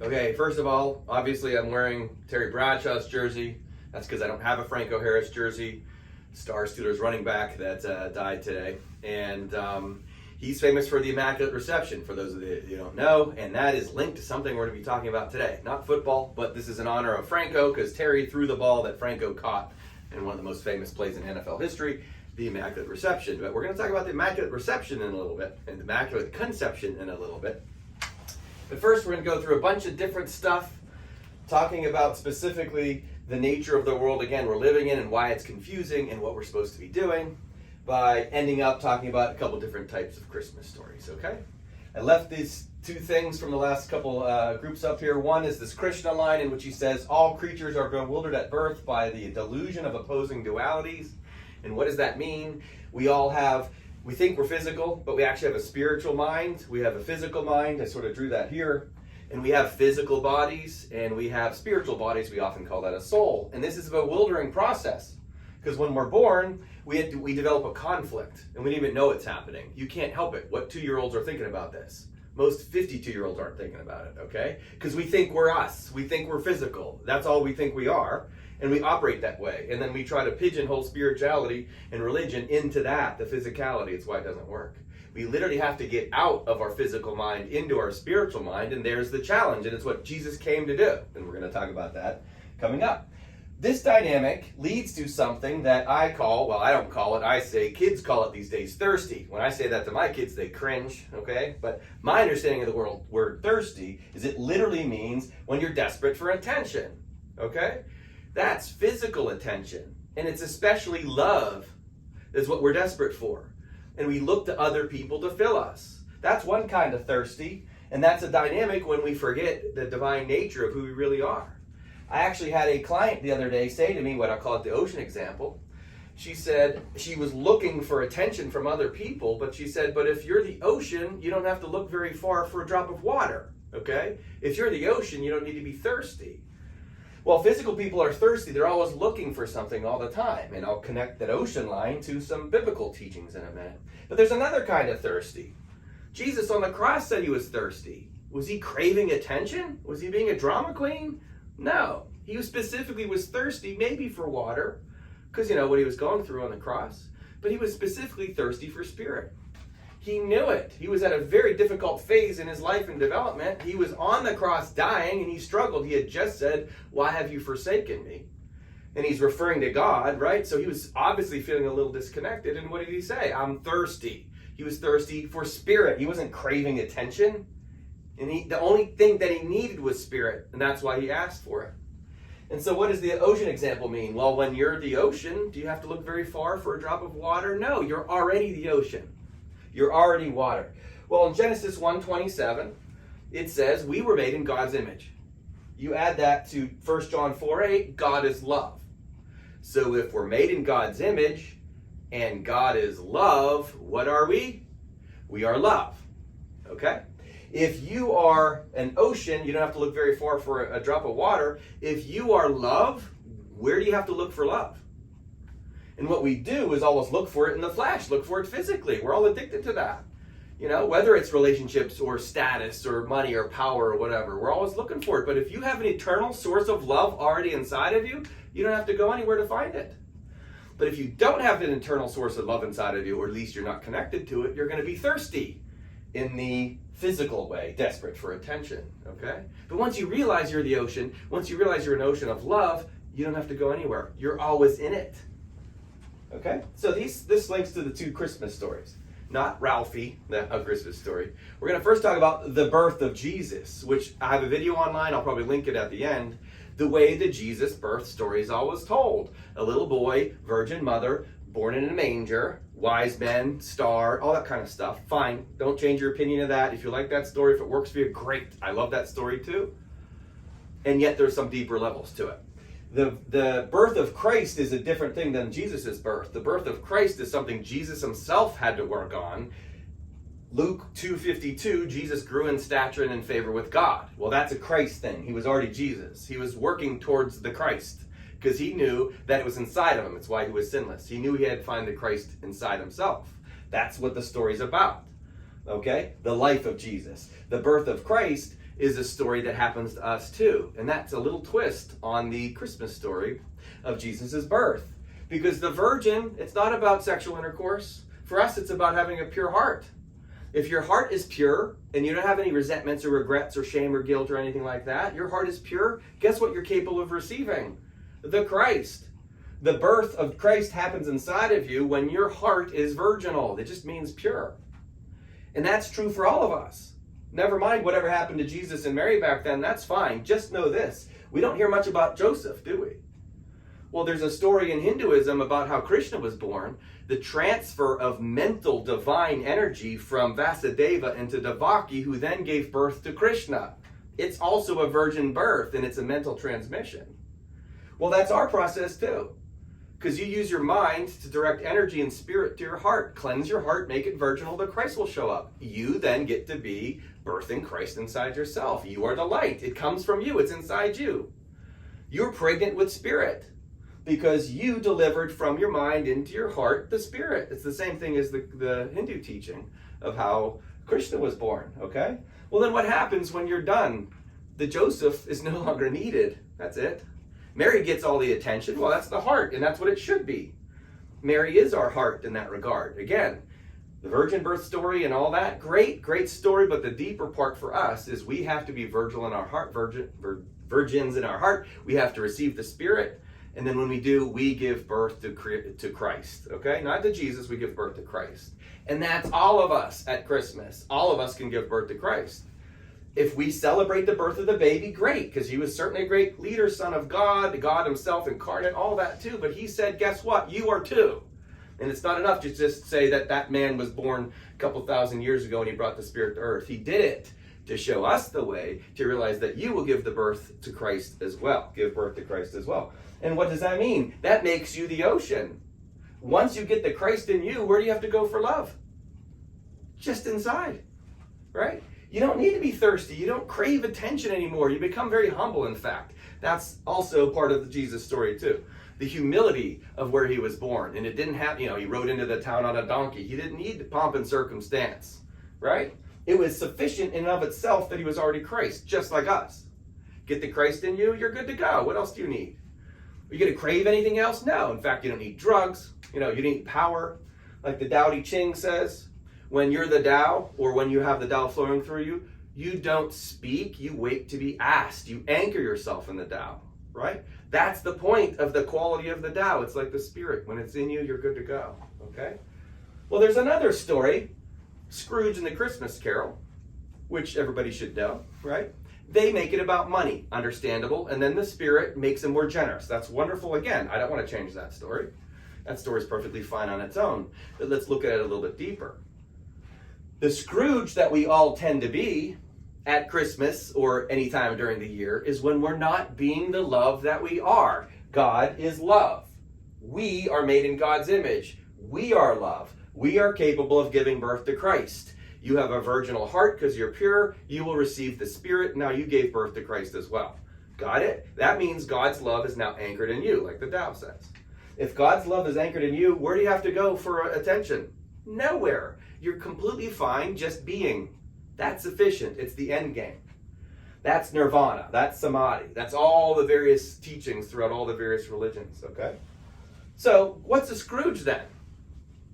Okay, first of all, obviously I'm wearing Terry Bradshaw's jersey. That's because I don't have a Franco Harris jersey. Star Steelers running back that died today. And he's famous for the Immaculate Reception, for those of you who don't know. And that is linked to something we're going to be talking about today. Not football, but this is in honor of Franco, because Terry threw the ball that Franco caught in one of the most famous plays in NFL history, the Immaculate Reception. But we're going to talk about the Immaculate Reception in a little bit, and the Immaculate Conception in a little bit. But first, we're going to go through a bunch of different stuff, talking about specifically the nature of the world, again, we're living in and why it's confusing and what we're supposed to be doing, by ending up talking about a couple different types of Christmas stories, okay? I left these two things from the last couple groups up here. One is this Christian line in which he says, all creatures are bewildered at birth by the delusion of opposing dualities. And what does that mean? We think we're physical, but we actually have a spiritual mind. We have a physical mind. I sort of drew that here. And we have physical bodies, and we have spiritual bodies. We often call that a soul. And this is a bewildering process, because when we're born, we develop a conflict, and we don't even know it's happening. You can't help it. What 2-year-olds are thinking about this? Most 52-year-olds aren't thinking about it, okay? Because we think we're us. We think we're physical. That's all we think we are. And we operate that way. And then we try to pigeonhole spirituality and religion into that, the physicality. It's why it doesn't work. We literally have to get out of our physical mind into our spiritual mind, and there's the challenge, and it's what Jesus came to do. And we're going to talk about that coming up. This dynamic leads to something that I call, well, I don't call it, I say kids call it these days thirsty. When I say that to my kids, they cringe, okay? But my understanding of the word thirsty is it literally means when you're desperate for attention, okay? That's physical attention, and it's especially love is what we're desperate for. And we look to other people to fill us. That's one kind of thirsty, and that's a dynamic when we forget the divine nature of who we really are. I actually had a client the other day say to me, what I call it the ocean example. She said she was looking for attention from other people, but she said, but if you're the ocean, you don't have to look very far for a drop of water, okay? If you're the ocean, you don't need to be thirsty. Well, physical people are thirsty. They're always looking for something all the time. And I'll connect that ocean line to some biblical teachings in a minute. But there's another kind of thirsty. Jesus on the cross said he was thirsty. Was he craving attention? Was he being a drama queen? No. He specifically was thirsty, maybe for water, because you know what he was going through on the cross. But he was specifically thirsty for spirit. He knew it. He was at a very difficult phase in his life and development. He was on the cross dying, and he struggled. He had just said, why have you forsaken me? And he's referring to God, right? So he was obviously feeling a little disconnected. And what did he say? I'm thirsty. He was thirsty for spirit. He wasn't craving attention. And the only thing that he needed was spirit, and that's why he asked for it. And so what does the ocean example mean? Well, when you're the ocean, do you have to look very far for a drop of water? No, you're already the ocean. You're already water. Well, in Genesis 1:27, it says, we were made in God's image. You add that to 1 John 4:8, God is love. So if we're made in God's image, and God is love, what are we? We are love. Okay? If you are an ocean, you don't have to look very far for a drop of water. If you are love, where do you have to look for love? And what we do is always look for it in the flesh, look for it physically. We're all addicted to that. You know, whether it's relationships or status or money or power or whatever, we're always looking for it. But if you have an eternal source of love already inside of you, you don't have to go anywhere to find it. But if you don't have an internal source of love inside of you, or at least you're not connected to it, you're going to be thirsty in the physical way, desperate for attention, okay? But once you realize you're the ocean, once you realize you're an ocean of love, you don't have to go anywhere. You're always in it. Okay, so this links to the two Christmas stories, not Ralphie, a Christmas story. We're going to first talk about the birth of Jesus, which I have a video online. I'll probably link it at the end. The way the Jesus birth story is always told. A little boy, virgin mother, born in a manger, wise men, star, all that kind of stuff. Fine, don't change your opinion of that. If you like that story, if it works for you, great. I love that story too. And yet there's some deeper levels to it. The birth of Christ is a different thing than Jesus' birth. The birth of Christ is something Jesus himself had to work on. Luke 2:52, Jesus grew in stature and in favor with God. Well, that's a Christ thing. He was already Jesus. He was working towards the Christ because he knew that it was inside of him. It's why he was sinless. He knew he had to find the Christ inside himself. That's what the story's about. Okay? The life of Jesus. The birth of Christ is a story that happens to us too. And that's a little twist on the Christmas story of Jesus' birth. Because the virgin, it's not about sexual intercourse. For us, it's about having a pure heart. If your heart is pure and you don't have any resentments or regrets or shame or guilt or anything like that, your heart is pure, guess what you're capable of receiving? The Christ. The birth of Christ happens inside of you when your heart is virginal. It just means pure. And that's true for all of us. Never mind whatever happened to Jesus and Mary back then, that's fine. Just know this. We don't hear much about Joseph, do we? Well, there's a story in Hinduism about how Krishna was born, the transfer of mental divine energy from Vasudeva into Devaki, who then gave birth to Krishna. It's also a virgin birth, and it's a mental transmission. Well, that's our process too. Because you use your mind to direct energy and spirit to your heart. Cleanse your heart, make it virginal, the Christ will show up. You then get to be birthing Christ inside yourself. You are the light. It comes from you. It's inside you. You're pregnant with spirit because you delivered from your mind into your heart the spirit. It's the same thing as the Hindu teaching of how Krishna was born, okay? Well, then what happens when you're done? The Joseph is no longer needed. That's it. Mary gets all the attention. Well, that's the heart, and that's what it should be. Mary is our heart in that regard. Again, the virgin birth story and all that, great story, but the deeper part for us is we have to be virginal in our heart, virgins in our heart. We have to receive the Spirit, and then when we do, we give birth to Christ, okay? Not to Jesus, we give birth to Christ. And that's all of us at Christmas. All of us can give birth to Christ. If we celebrate the birth of the baby, great, because he was certainly a great leader, son of God, God himself incarnate, all that too. But he said, guess what? You are too. And it's not enough to just say that that man was born a couple thousand years ago and he brought the Spirit to earth. He did it to show us the way to realize that you will give the birth to Christ as well. Give birth to Christ as well. And what does that mean? That makes you the ocean. Once you get the Christ in you, where do you have to go for love? Just inside, right? You don't need to be thirsty. You don't crave attention anymore. You become very humble, in fact. That's also part of the Jesus story, too. The humility of where he was born. And it didn't have, he rode into the town on a donkey. He didn't need pomp and circumstance, right? It was sufficient in and of itself that he was already Christ, just like us. Get the Christ in you, you're good to go. What else do you need? Are you going to crave anything else? No. In fact, you don't need drugs. You don't need power. Like the Tao Te Ching says, when you're the Tao, or when you have the Tao flowing through you, you don't speak, you wait to be asked. You anchor yourself in the Tao, right? That's the point of the quality of the Tao. It's like the Spirit. When it's in you, you're good to go, okay? Well, there's another story, Scrooge and the Christmas Carol, which everybody should know, right? They make it about money, understandable, and then the Spirit makes them more generous. That's wonderful. Again, I don't want to change that story. That story is perfectly fine on its own, but let's look at it a little bit deeper. The Scrooge that we all tend to be at Christmas or any time during the year is when we're not being the love that we are. God is love. We are made in God's image. We are love. We are capable of giving birth to Christ. You have a virginal heart because you're pure. You will receive the Spirit. Now you gave birth to Christ as well. Got it? That means God's love is now anchored in you, like the Tao says. If God's love is anchored in you, where do you have to go for attention? Nowhere. You're completely fine just being. That's sufficient. It's the end game. That's nirvana. That's samadhi. That's all the various teachings throughout all the various religions, okay? So, what's a Scrooge then?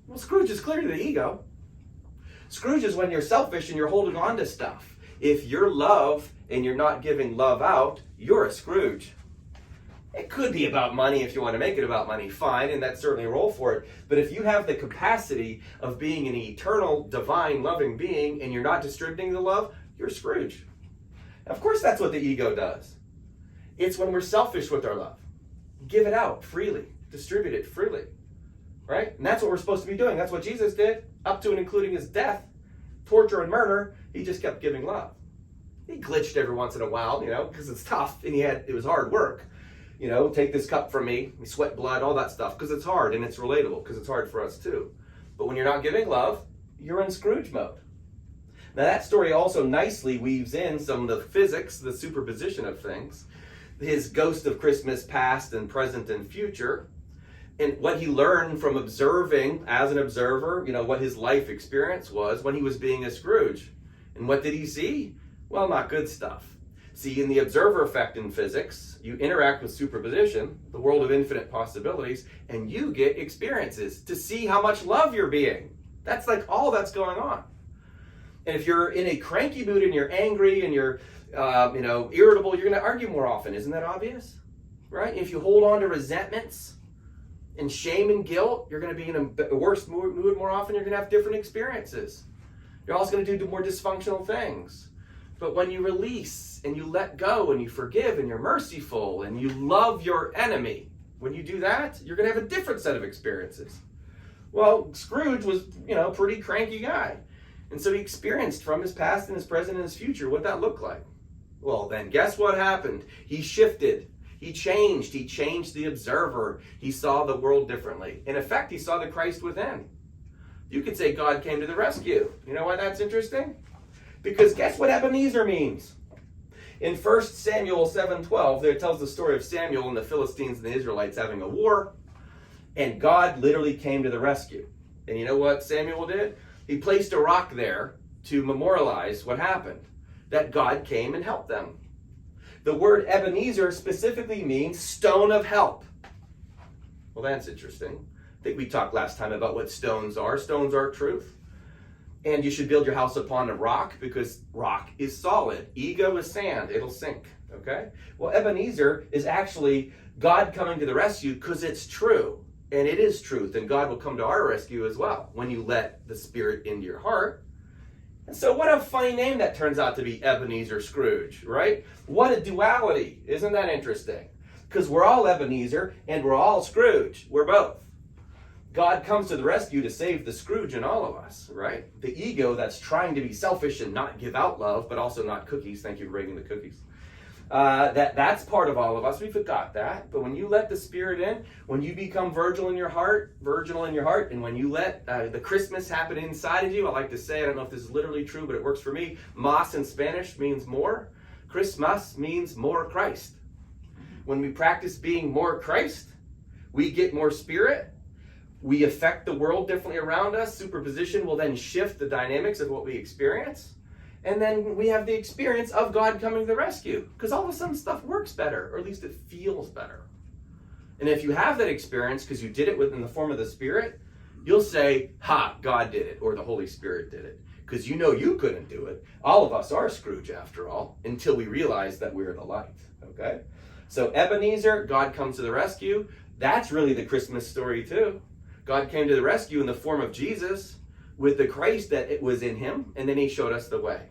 Well, Scrooge is clearly the ego. Scrooge is when you're selfish and you're holding on to stuff. If you're love and you're not giving love out, you're a Scrooge. It could be about money if you want to make it about money, fine, and that's certainly a role for it. But if you have the capacity of being an eternal, divine, loving being and you're not distributing the love, you're Scrooge. Of course, that's what the ego does. It's when we're selfish with our love. Give it out freely. Distribute it freely. Right? And that's what we're supposed to be doing. That's what Jesus did, up to and including his death, torture, and murder. He just kept giving love. He glitched every once in a while, because it's tough and it was hard work. Take this cup from me, sweat, blood, all that stuff, because it's hard and it's relatable, because it's hard for us too. But when you're not giving love, you're in Scrooge mode. Now that story also nicely weaves in some of the physics, the superposition of things, his ghost of Christmas past and present and future, and what he learned from observing as an observer, what his life experience was when he was being a Scrooge. And what did he see? Well, not good stuff. See, in the observer effect in physics, you interact with superposition, the world of infinite possibilities, and you get experiences to see how much love you're being. That's like all that's going on. And if you're in a cranky mood and you're angry and you're irritable, you're going to argue more often. Isn't that obvious? Right? If you hold on to resentments and shame and guilt, you're going to be in a worse mood more often. You're going to have different experiences. You're also going to do more dysfunctional things. But when you release and you let go and you forgive and you're merciful and you love your enemy, when you do that, you're going to have a different set of experiences. Well, Scrooge was, a pretty cranky guy. And so he experienced from his past and his present and his future what that looked like. Well, then guess what happened? He shifted. He changed. He changed the observer. He saw the world differently. In effect, he saw the Christ within. You could say God came to the rescue. You know why that's interesting? Because guess what Ebenezer means? In 1 Samuel 7:12, there it tells the story of Samuel and the Philistines and the Israelites having a war. And God literally came to the rescue. And you know what Samuel did? He placed a rock there to memorialize what happened. That God came and helped them. The word Ebenezer specifically means stone of help. Well, that's interesting. I think we talked last time about what stones are. Stones are truth. And you should build your house upon a rock because rock is solid. Ego is sand. It'll sink. Okay? Well, Ebenezer is actually God coming to the rescue because it's true. And it is truth. And God will come to our rescue as well when you let the Spirit into your heart. And so what a funny name that turns out to be, Ebenezer Scrooge, right? What a duality. Isn't that interesting? Because we're all Ebenezer and we're all Scrooge. We're both. God comes to the rescue to save the Scrooge in all of us, right? The ego that's trying to be selfish and not give out love, but also not cookies. Thank you for bringing the cookies. That's part of all of us. We forgot that. But when you let the Spirit in, when you become virginal in your heart, and when you let the Christmas happen inside of you, I like to say, I don't know if this is literally true, but it works for me. Mas in Spanish means more. Christmas means more Christ. When we practice being more Christ, we get more Spirit. We affect the world differently around us. Superposition will then shift the dynamics of what we experience. And then we have the experience of God coming to the rescue. Because all of a sudden stuff works better, or at least it feels better. And if you have that experience because you did it within the form of the Spirit, you'll say, ha, God did it, or the Holy Spirit did it. Because you know you couldn't do it. All of us are Scrooge after all, until we realize that we're the light. Okay? So Ebenezer, God comes to the rescue. That's really the Christmas story too. God came to the rescue in the form of Jesus with the Christ that it was in him, and then he showed us the way.